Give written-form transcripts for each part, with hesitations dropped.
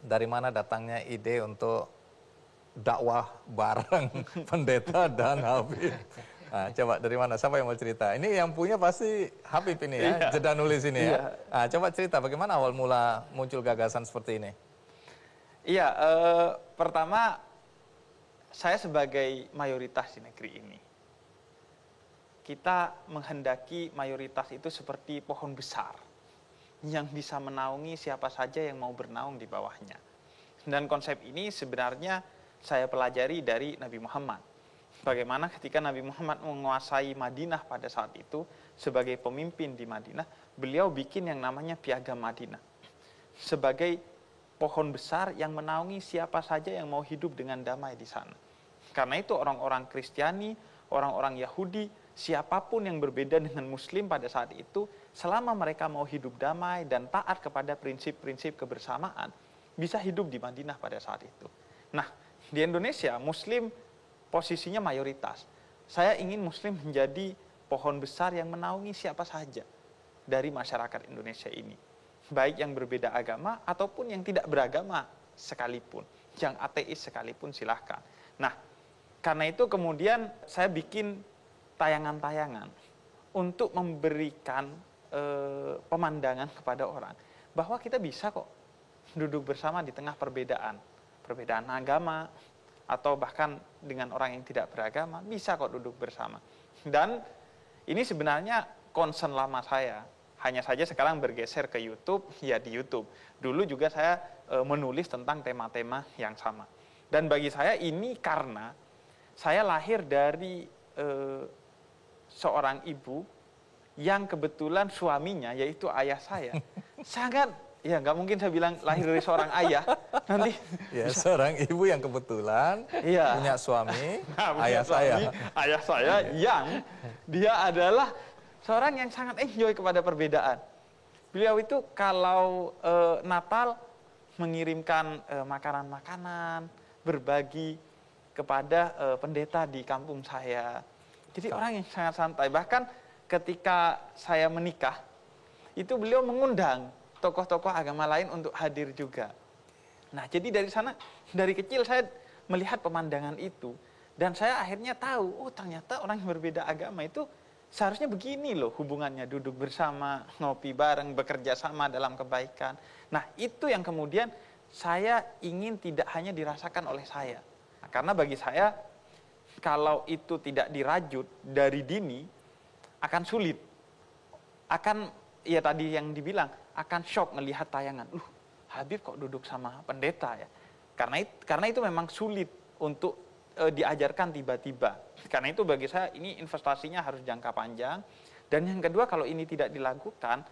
dari mana datangnya ide untuk dakwah bareng pendeta dan Habib? Nah, coba dari mana? Siapa yang mau cerita? Ini yang punya pasti Habib ini ya, jeda nulis ini ya. Nah, coba cerita bagaimana awal mula muncul gagasan seperti ini? Iya, pertama saya sebagai mayoritas di negeri ini, kita menghendaki mayoritas itu seperti pohon besar yang bisa menaungi siapa saja yang mau bernaung di bawahnya. Dan konsep ini sebenarnya saya pelajari dari Nabi Muhammad. Bagaimana ketika Nabi Muhammad menguasai Madinah pada saat itu, sebagai pemimpin di Madinah, beliau bikin yang namanya Piagam Madinah. Sebagai pohon besar yang menaungi siapa saja yang mau hidup dengan damai di sana. Karena itu orang-orang Kristiani, orang-orang Yahudi, siapapun yang berbeda dengan Muslim pada saat itu, selama mereka mau hidup damai dan taat kepada prinsip-prinsip kebersamaan, bisa hidup di Madinah pada saat itu. Nah, di Indonesia, Muslim posisinya mayoritas. Saya ingin Muslim menjadi pohon besar yang menaungi siapa saja dari masyarakat Indonesia ini. Baik yang berbeda agama ataupun yang tidak beragama sekalipun. Yang ateis sekalipun silahkan. Nah, karena itu kemudian saya bikin tayangan-tayangan untuk memberikan pemandangan kepada orang bahwa kita bisa kok duduk bersama di tengah perbedaan agama, atau bahkan dengan orang yang tidak beragama, bisa kok duduk bersama. Dan ini sebenarnya concern lama saya. Hanya saja sekarang bergeser ke YouTube, ya di YouTube. Dulu juga saya menulis tentang tema-tema yang sama. Dan bagi saya ini karena saya lahir dari seorang ibu yang kebetulan suaminya, yaitu ayah saya, sangat, ya nggak mungkin saya bilang lahir dari seorang ayah. Nanti ya, seorang ibu yang kebetulan punya suami, ayah saya yang dia adalah seorang yang sangat enjoy kepada perbedaan. Beliau itu kalau Natal mengirimkan makanan-makanan, berbagi kepada pendeta di kampung saya. Jadi orang yang sangat santai. Bahkan ketika saya menikah, itu beliau mengundang tokoh-tokoh agama lain untuk hadir juga. Nah, jadi dari sana, dari kecil saya melihat pemandangan itu. Dan saya akhirnya tahu, oh ternyata orang yang berbeda agama itu seharusnya begini loh hubungannya. Duduk bersama, ngopi bareng, bekerja sama dalam kebaikan. Nah, itu yang kemudian saya ingin tidak hanya dirasakan oleh saya. Nah, karena bagi saya, kalau itu tidak dirajut dari dini, akan sulit. Akan, ya tadi yang dibilang, akan shock melihat tayangan. Habib kok duduk sama pendeta ya? Karena itu memang sulit untuk diajarkan tiba-tiba. Karena itu bagi saya ini investasinya harus jangka panjang. Dan yang kedua, kalau ini tidak dilakukan,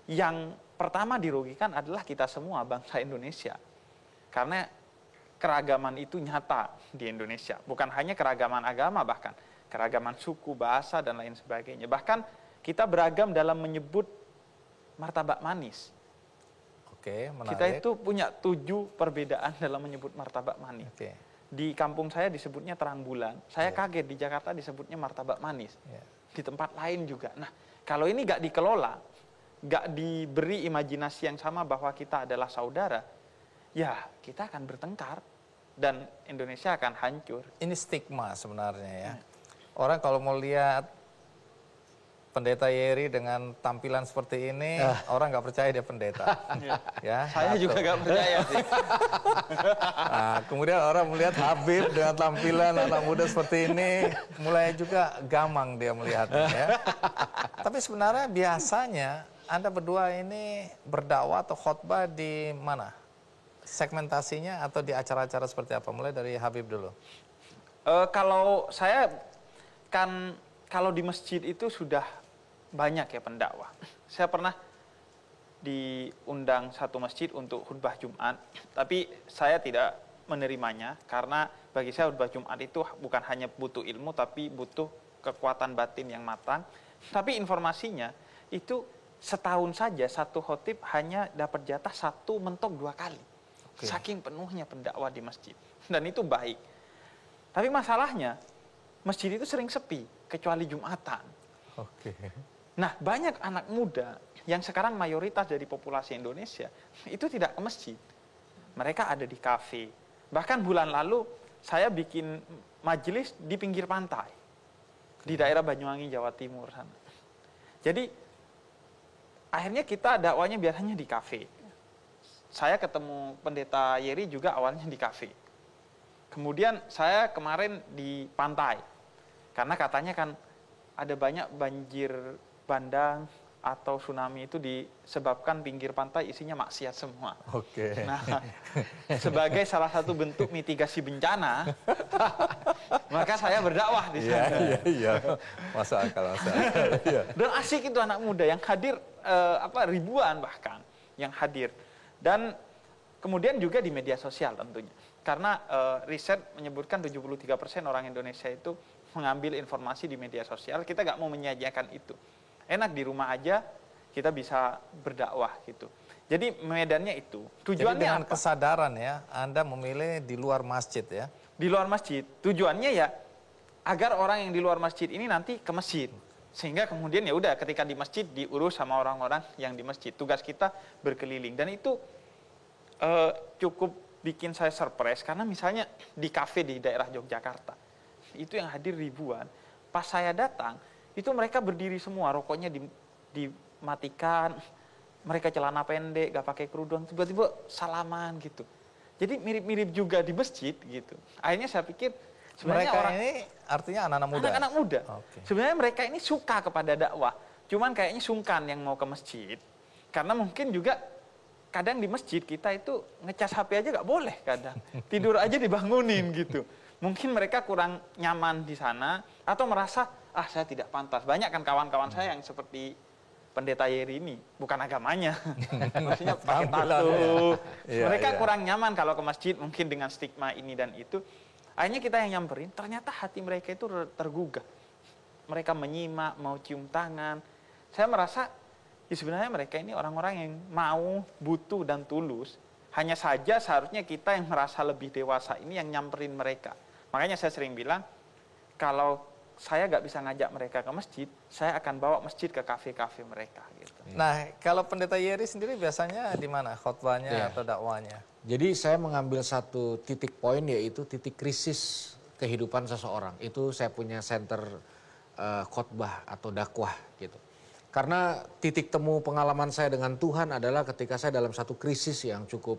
yang pertama dirugikan adalah kita semua, bangsa Indonesia. Karena keragaman itu nyata di Indonesia. Bukan hanya keragaman agama, bahkan keragaman suku, bahasa, dan lain sebagainya. Bahkan kita beragam dalam menyebut martabak manis. Oke, menarik. Kita itu punya 7 perbedaan dalam menyebut martabak manis. Oke. Di kampung saya disebutnya terang bulan. Saya kaget di Jakarta disebutnya martabak manis. Di tempat lain juga. Nah, kalau ini gak dikelola, gak diberi imajinasi yang sama bahwa kita adalah saudara, ya kita akan bertengkar dan Indonesia akan hancur. Ini stigma sebenarnya ya. Orang kalau mau lihat pendeta Yeri dengan tampilan seperti ini, orang nggak percaya dia pendeta. Ya, saya juga nggak percaya sih. Nah, kemudian orang melihat Habib dengan tampilan anak muda seperti ini, mulai juga gamang dia melihatnya. Ya. Tapi sebenarnya biasanya Anda berdua ini berdakwah atau khotbah di mana? Segmentasinya atau di acara-acara seperti apa? Mulai dari Habib dulu. Kalau saya kan, kalau di masjid itu sudah banyak ya pendakwah. Saya pernah diundang satu masjid untuk khutbah Jumat, tapi saya tidak menerimanya karena bagi saya khutbah Jumat itu bukan hanya butuh ilmu, tapi butuh kekuatan batin yang matang. Tapi informasinya itu setahun saja satu khotib hanya dapat jatah 1 mentok 2 kali. Saking penuhnya pendakwah di masjid. Dan itu baik. Tapi masalahnya masjid itu sering sepi kecuali Jumatan. Nah, banyak anak muda yang sekarang mayoritas dari populasi Indonesia itu tidak ke masjid. mereka ada di kafe. Bahkan bulan lalu saya bikin majelis di pinggir pantai di daerah Banyuwangi, Jawa Timur sana. Jadi akhirnya kita dakwanya biasanya di kafe. Saya ketemu Pendeta Yeri juga awalnya di kafe. Kemudian saya kemarin di pantai. Karena katanya kan ada banyak banjir bandang atau tsunami itu disebabkan pinggir pantai isinya maksiat semua. Oke. Nah, sebagai salah satu bentuk mitigasi bencana, maka saya berdakwah di sana. Iya. Masuk akal. Iya. Dan asik itu anak muda yang hadir ribuan bahkan yang hadir. Dan kemudian juga di media sosial tentunya. Karena riset menyebutkan 73% orang Indonesia itu mengambil informasi di media sosial. Kita nggak mau menyajikan itu. Enak di rumah aja kita bisa berdakwah gitu. Jadi medannya itu. Tujuannya Jadi dengan apa? kesadaran ya, Anda memilih di luar masjid ya. Di luar masjid. Tujuannya ya agar orang yang di luar masjid ini nanti ke masjid. Sehingga kemudian ya udah ketika di masjid diurus sama orang-orang yang di masjid. Tugas kita berkeliling dan itu cukup bikin saya surprise karena misalnya di kafe di daerah Yogyakarta itu yang hadir ribuan. Pas saya datang itu mereka berdiri semua, rokoknya dimatikan, mereka celana pendek, gak pakai kerudung, tiba-tiba salaman gitu. Jadi mirip-mirip juga di masjid gitu. Akhirnya saya pikir sebenarnya Mereka orang ini artinya anak-anak muda. Anak-anak muda. Oke. Sebenarnya mereka ini suka kepada dakwah. Cuman kayaknya sungkan yang mau ke masjid. Karena mungkin juga kadang di masjid kita itu ngecas HP aja gak boleh kadang. Tidur aja dibangunin gitu. Mungkin mereka kurang nyaman di sana atau merasa saya tidak pantas. Banyak kan kawan-kawan saya yang seperti Pendeta Yeri ini, bukan agamanya. Maksudnya pakai tato. Mereka kurang nyaman kalau ke masjid mungkin dengan stigma ini dan itu. Akhirnya kita yang nyamperin, ternyata hati mereka itu tergugah. Mereka menyimak, mau cium tangan. Saya merasa ya sebenarnya mereka ini orang-orang yang mau, butuh, dan tulus. Hanya saja seharusnya kita yang merasa lebih dewasa ini yang nyamperin mereka. Makanya saya sering bilang, kalau saya nggak bisa ngajak mereka ke masjid, saya akan bawa masjid ke kafe-kafe mereka. Gitu. Nah, kalau Pendeta Yeri sendiri biasanya di mana khotbahnya atau dakwanya? Jadi saya mengambil satu titik poin yaitu titik krisis kehidupan seseorang. Itu saya punya center khotbah atau dakwah gitu. Karena titik temu pengalaman saya dengan Tuhan adalah ketika saya dalam satu krisis yang cukup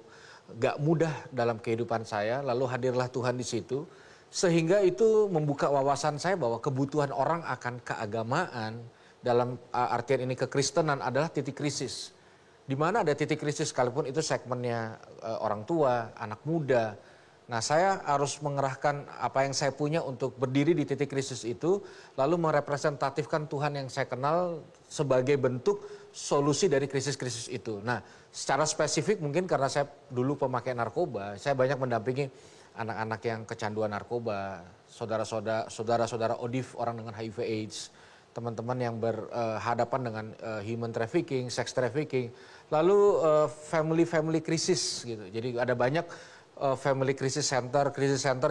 gak mudah dalam kehidupan saya, lalu hadirlah Tuhan di situ. Sehingga itu membuka wawasan saya bahwa kebutuhan orang akan keagamaan dalam artian ini kekristenan adalah titik krisis. Di mana ada titik krisis sekalipun itu segmennya orang tua, anak muda. Nah saya harus mengerahkan apa yang saya punya untuk berdiri di titik krisis itu. Lalu merepresentatifkan Tuhan yang saya kenal sebagai bentuk solusi dari krisis-krisis itu. Nah secara spesifik mungkin karena saya dulu pemakai narkoba, saya banyak mendampingi anak-anak yang kecanduan narkoba, saudara-saudara ODIF, orang dengan HIV AIDS, teman-teman yang berhadapan dengan human trafficking, sex trafficking, lalu family crisis gitu. Jadi ada banyak family crisis center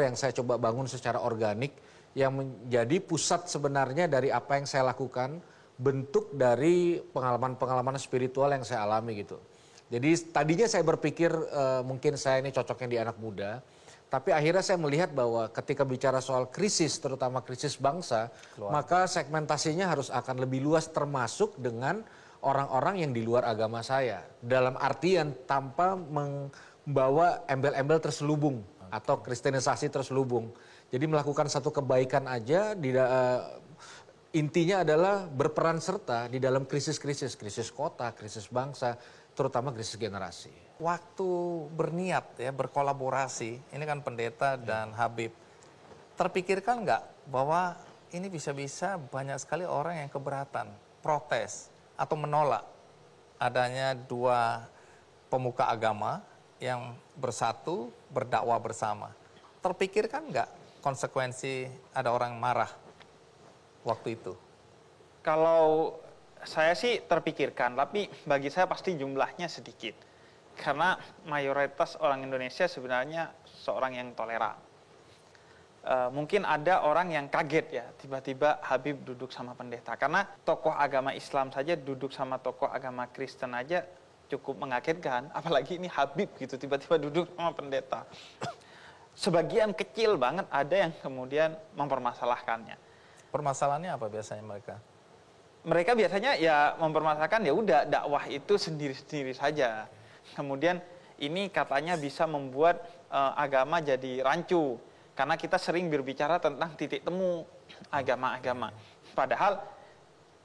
yang saya coba bangun secara organik yang menjadi pusat sebenarnya dari apa yang saya lakukan, bentuk dari pengalaman-pengalaman spiritual yang saya alami gitu. Jadi tadinya saya berpikir mungkin saya ini cocoknya di anak muda. Tapi akhirnya saya melihat bahwa ketika bicara soal krisis, terutama krisis bangsa, maka segmentasinya harus akan lebih luas termasuk dengan orang-orang yang di luar agama saya. Dalam artian tanpa membawa embel-embel terselubung atau kristenisasi terselubung. Jadi melakukan satu kebaikan aja, intinya adalah berperan serta di dalam krisis-krisis kota, krisis bangsa, terutama krisis generasi. Waktu berniat ya berkolaborasi, ini kan pendeta dan Habib, terpikirkan nggak bahwa ini bisa-bisa banyak sekali orang yang keberatan, protes atau menolak adanya dua pemuka agama yang bersatu berdakwah bersama. Terpikirkan nggak konsekuensi ada orang marah waktu itu? Kalau saya sih terpikirkan, tapi bagi saya pasti jumlahnya sedikit. Karena mayoritas orang Indonesia sebenarnya seorang yang toleran. Mungkin ada orang yang kaget ya, tiba-tiba Habib duduk sama pendeta. Karena tokoh agama Islam saja duduk sama tokoh agama Kristen aja cukup mengagetkan, apalagi ini Habib gitu tiba-tiba duduk sama pendeta. Sebagian kecil banget ada yang kemudian mempermasalahkannya. Permasalahannya apa biasanya mereka? Mereka biasanya ya mempermasalahkan ya udah dakwah itu sendiri-sendiri saja. Kemudian ini katanya bisa membuat agama jadi rancu karena kita sering berbicara tentang titik temu agama-agama. Padahal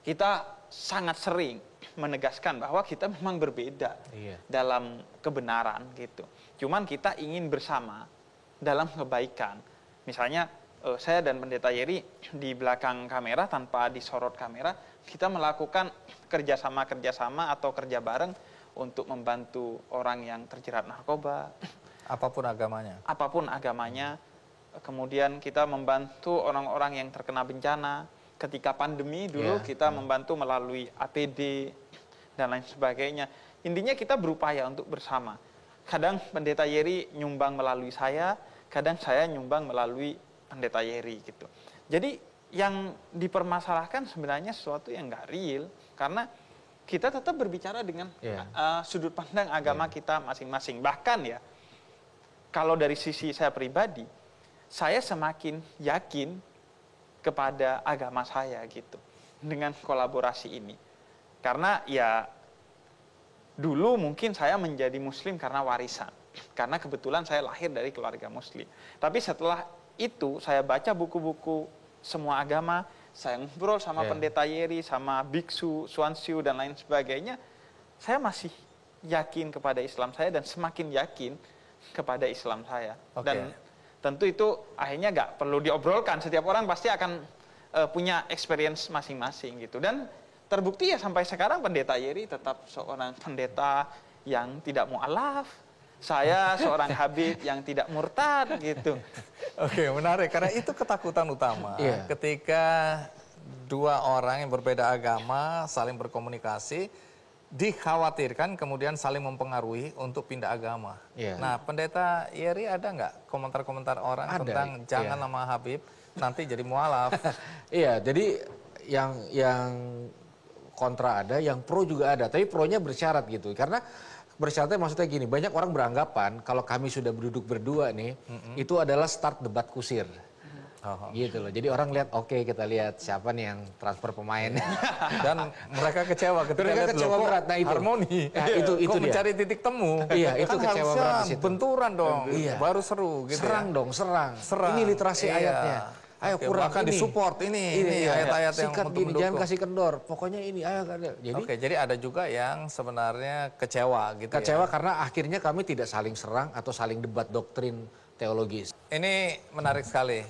kita sangat sering menegaskan bahwa kita memang berbeda dalam kebenaran gitu. Cuman kita ingin bersama dalam kebaikan. Misalnya saya dan Pendeta Yeri di belakang kamera tanpa disorot kamera, kita melakukan kerjasama atau kerja bareng untuk membantu orang yang terjerat narkoba. Apapun agamanya. Apapun agamanya. Kemudian kita membantu orang-orang yang terkena bencana. Ketika pandemi dulu kita membantu melalui APD dan lain sebagainya. Intinya kita berupaya untuk bersama. Kadang Pendeta Yeri nyumbang melalui saya, kadang saya nyumbang melalui Pendeta Yeri gitu. Jadi yang dipermasalahkan sebenarnya sesuatu yang nggak real, karena kita tetap berbicara dengan sudut pandang agama kita masing-masing. Bahkan ya, kalau dari sisi saya pribadi, saya semakin yakin kepada agama saya gitu dengan kolaborasi ini. Karena ya dulu mungkin saya menjadi muslim karena warisan. Karena kebetulan saya lahir dari keluarga muslim. Tapi setelah itu saya baca buku-buku semua agama, saya ngobrol sama Pendeta Yeri, sama biksu, Swansyu dan lain sebagainya, saya masih yakin kepada Islam saya dan semakin yakin kepada Islam saya. Dan tentu itu akhirnya nggak perlu diobrolkan, setiap orang pasti akan punya experience masing-masing gitu. Dan terbukti ya sampai sekarang Pendeta Yeri tetap seorang pendeta yang tidak mu'alaf. Saya seorang Habib yang tidak murtad gitu. Oke, menarik karena itu ketakutan utama. Ketika dua orang yang berbeda agama saling berkomunikasi, dikhawatirkan kemudian saling mempengaruhi untuk pindah agama. Nah, Pendeta Yeri ada nggak komentar-komentar orang tentang jangan nama Habib nanti jadi mualaf? Iya, jadi yang kontra ada, yang pro juga ada. Tapi pro-nya bersyarat gitu. Karena bersyaratnya maksudnya gini, banyak orang beranggapan kalau kami sudah duduk berdua nih, itu adalah start debat kusir. Gitu loh. Jadi orang lihat, oke, kita lihat siapa nih yang transfer pemain. Dan mereka kecewa ketika lihat berat. Nah, itu harmoni. Nah, itu kok dia. mencari titik temu. Iya, itu kan kecewa harusnya berat di situ. benturan dong. Baru seru gitu. Serang dong, serang. Ini literasi ayatnya. Ayo kurang bahkan ini. disupport ini ayat-ayat yang sikat untuk gini, mendukung. jangan kasih kendor. Pokoknya ini ayo. Jadi jadi ada juga yang sebenarnya kecewa gitu. Kecewa karena akhirnya kami tidak saling serang atau saling debat doktrin teologis. Ini menarik sekali.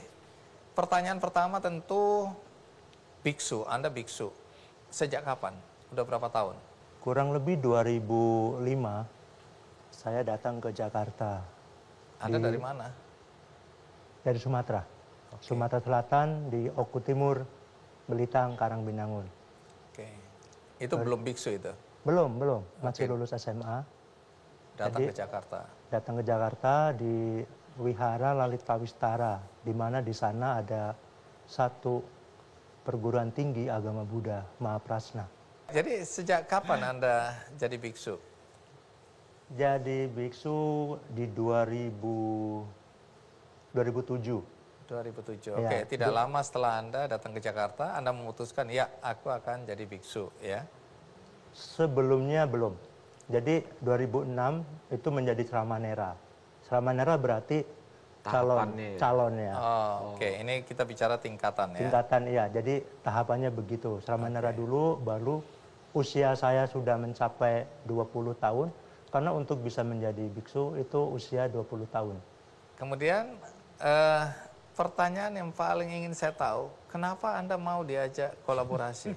Pertanyaan pertama tentu biksu, Anda biksu. Sejak kapan? Udah berapa tahun? Kurang lebih 2005 saya datang ke Jakarta. Anda dari mana? Dari Sumatera. Sumatera Selatan di Oku Timur, Belitang, Karangbinangun. Oke. Itu belum biksu itu? Belum. Masih lulus SMA. Datang ke Jakarta. Datang ke Jakarta di Wihara Lalita Wistara, di mana di sana ada satu perguruan tinggi agama Buddha, Mahaprasna. Jadi sejak kapan Anda jadi biksu? Jadi biksu di 2007. 2007. Oke, tidak lama setelah Anda datang ke Jakarta, Anda memutuskan, ya aku akan jadi biksu, ya? Sebelumnya belum. Jadi 2006 itu menjadi Sramanera. Sramanera berarti calonnya. Oke. Ini kita bicara tingkatan ya? Tingkatan, iya. Jadi tahapannya begitu. Sramanera dulu, baru usia saya sudah mencapai 20 tahun. Karena untuk bisa menjadi biksu itu usia 20 tahun. Kemudian pertanyaan yang paling ingin saya tahu, kenapa Anda mau diajak kolaborasi?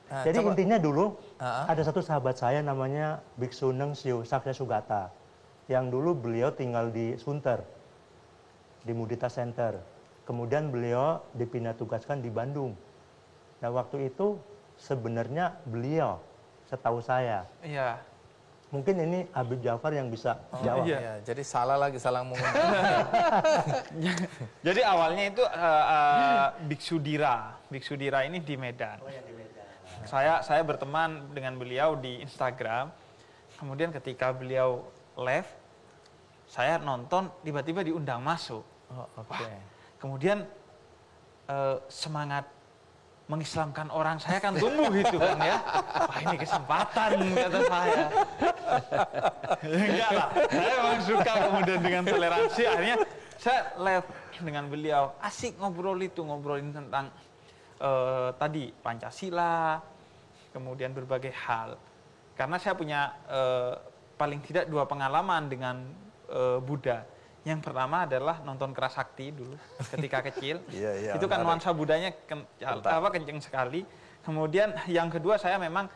Nah, jadi intinya dulu ada satu sahabat saya namanya Biksu Nengsiu Sakya Sugata. Yang dulu beliau tinggal di Sunter, di Mudita Center. Kemudian beliau dipindah tugaskan di Bandung. Nah waktu itu sebenarnya beliau, setahu saya. Iya. Mungkin ini Habib Ja'far yang bisa jawab. Iya. Jadi salah mengundang. Jadi awalnya itu Biksu Dira. Biksu Dira ini di Medan. Saya berteman dengan beliau di Instagram. Kemudian ketika beliau live, saya nonton, tiba-tiba diundang masuk. Oh, oke. Wah, kemudian semangat mengislamkan orang saya kan tumbuh gitu kan ya. Wah, ini kesempatan kata saya. Enggak lah, saya memang suka kemudian dengan toleransi. Akhirnya saya live dengan beliau, asik ngobrolin tentang tadi Pancasila, kemudian berbagai hal. Karena saya punya paling tidak 2 pengalaman dengan Buddha. Yang pertama adalah nonton Kerasakti dulu ketika kecil. Iya, Itu kan menarik. nuansa Buddhanya kenceng sekali. Kemudian yang kedua saya memang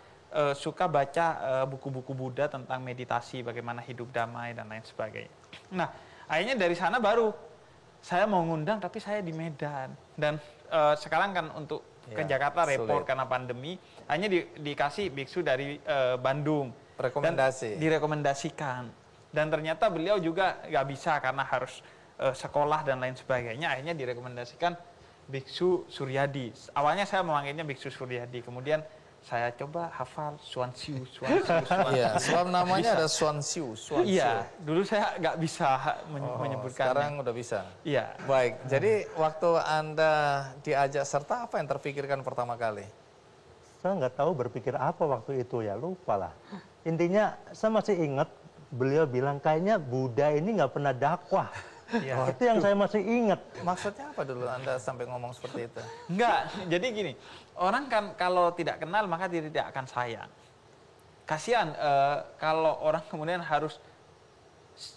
suka baca buku-buku Buddha tentang meditasi, bagaimana hidup damai dan lain sebagainya. Nah, akhirnya dari sana baru saya mau ngundang, tapi saya di Medan. Dan sekarang kan untuk ke Ya, Jakarta repot sulit. karena pandemi. Hanya dikasih biksu dari Bandung. Rekomendasi. Dan direkomendasikan. Dan ternyata beliau juga nggak bisa karena harus sekolah dan lain sebagainya. Akhirnya direkomendasikan Biksu Suryadi. Awalnya saya memanggilnya Biksu Suryadi. Kemudian saya coba hafal Suansiu. Iya, sebab namanya ada Suansiu. Iya, dulu saya nggak bisa menyebutkannya. Sekarang udah bisa. Iya. Baik, jadi waktu Anda diajak serta, apa yang terpikirkan pertama kali? Saya nggak tahu berpikir apa waktu itu ya, lupa lah. Intinya saya masih ingat beliau bilang kayaknya Buddha ini nggak pernah dakwah. Ya. Itu yang saya masih ingat. Maksudnya apa dulu Anda sampai ngomong seperti itu? Enggak, jadi gini, orang kan kalau tidak kenal maka dia tidak akan sayang. Kasihan kalau orang kemudian harus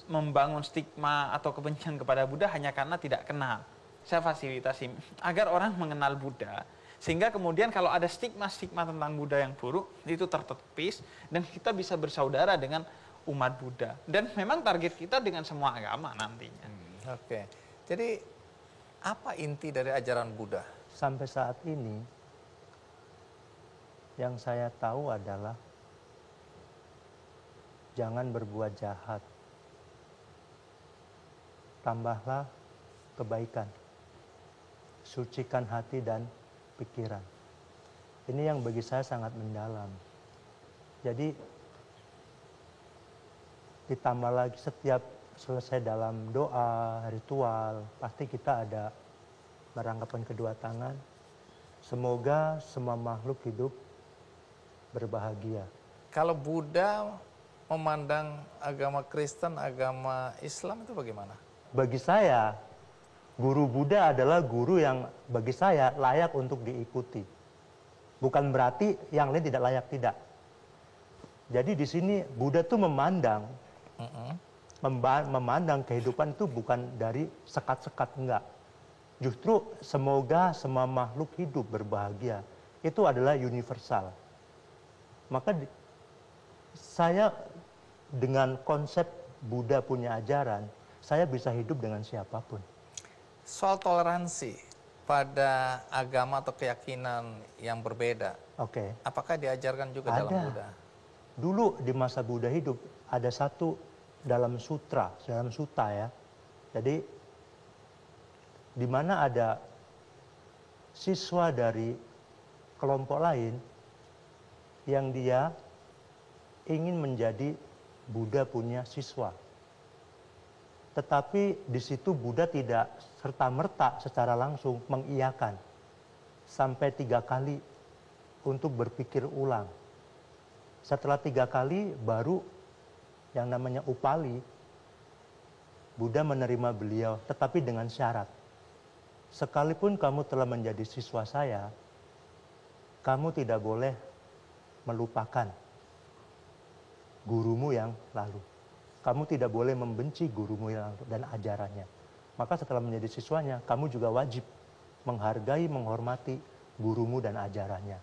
membangun stigma atau kebencian kepada Buddha hanya karena tidak kenal. Saya fasilitasi agar orang mengenal Buddha, sehingga kemudian kalau ada stigma-stigma tentang Buddha yang buruk, itu tertepis dan kita bisa bersaudara dengan umat Buddha. Dan memang target kita dengan semua agama nantinya. Oke, jadi apa inti dari ajaran Buddha? Sampai saat ini yang saya tahu adalah jangan berbuat jahat. Tambahlah kebaikan. Sucikan hati dan pikiran. Ini yang bagi saya sangat mendalam. Jadi ditambah lagi setiap selesai dalam doa, ritual, pasti kita ada merangkapkan kedua tangan. Semoga semua makhluk hidup berbahagia. Kalau Buddha memandang agama Kristen, agama Islam itu bagaimana? Bagi saya, guru Buddha adalah guru yang bagi saya layak untuk diikuti. Bukan berarti yang lain tidak layak, tidak. Jadi di sini Buddha tuh memandang kehidupan itu bukan dari sekat-sekat, enggak. Justru semoga semua makhluk hidup berbahagia. Itu adalah universal. Maka saya dengan konsep Buddha punya ajaran, saya bisa hidup dengan siapapun. Soal toleransi pada agama atau keyakinan yang berbeda, Oke. apakah diajarkan juga Ada. dalam Buddha? Dulu di masa Buddha hidup ada satu dalam sutra, dalam sutta ya. Jadi di mana ada siswa dari kelompok lain yang dia ingin menjadi Buddha punya siswa. Tetapi di situ Buddha tidak serta-merta secara langsung mengiyakan sampai 3 kali untuk berpikir ulang. Setelah 3 kali baru yang namanya upali, Buddha menerima beliau, tetapi dengan syarat. Sekalipun kamu telah menjadi siswa saya, kamu tidak boleh melupakan gurumu yang lalu. Kamu tidak boleh membenci gurumu yang lalu dan ajarannya. Maka setelah menjadi siswanya, kamu juga wajib menghargai, menghormati gurumu dan ajarannya.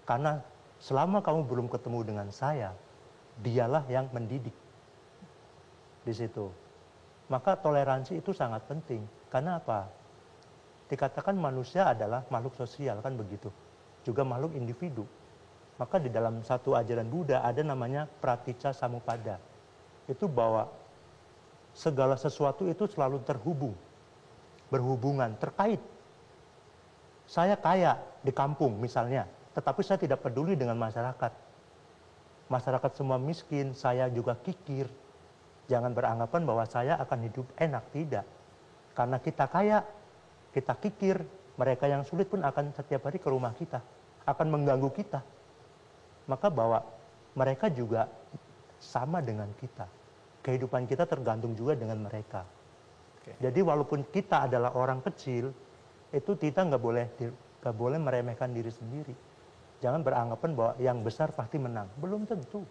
Karena selama kamu belum ketemu dengan saya, dialah yang mendidik. Di situ. Maka toleransi itu sangat penting. Karena apa? Dikatakan manusia adalah makhluk sosial, kan begitu. Juga makhluk individu. Maka di dalam satu ajaran Buddha ada namanya praticca samuppada. Itu bahwa segala sesuatu itu selalu terhubung. Berhubungan, terkait. Saya kaya di kampung misalnya, tetapi saya tidak peduli dengan masyarakat. masyarakat semua miskin, saya juga kikir. Jangan beranggapan bahwa saya akan hidup enak, tidak. Karena kita kaya, kita kikir, mereka yang sulit pun akan setiap hari ke rumah kita, akan mengganggu kita. Maka bahwa mereka juga sama dengan kita. Kehidupan kita tergantung juga dengan mereka. Jadi walaupun kita adalah orang kecil, itu kita nggak boleh meremehkan diri sendiri. Jangan beranggapan bahwa yang besar pasti menang. Belum tentu.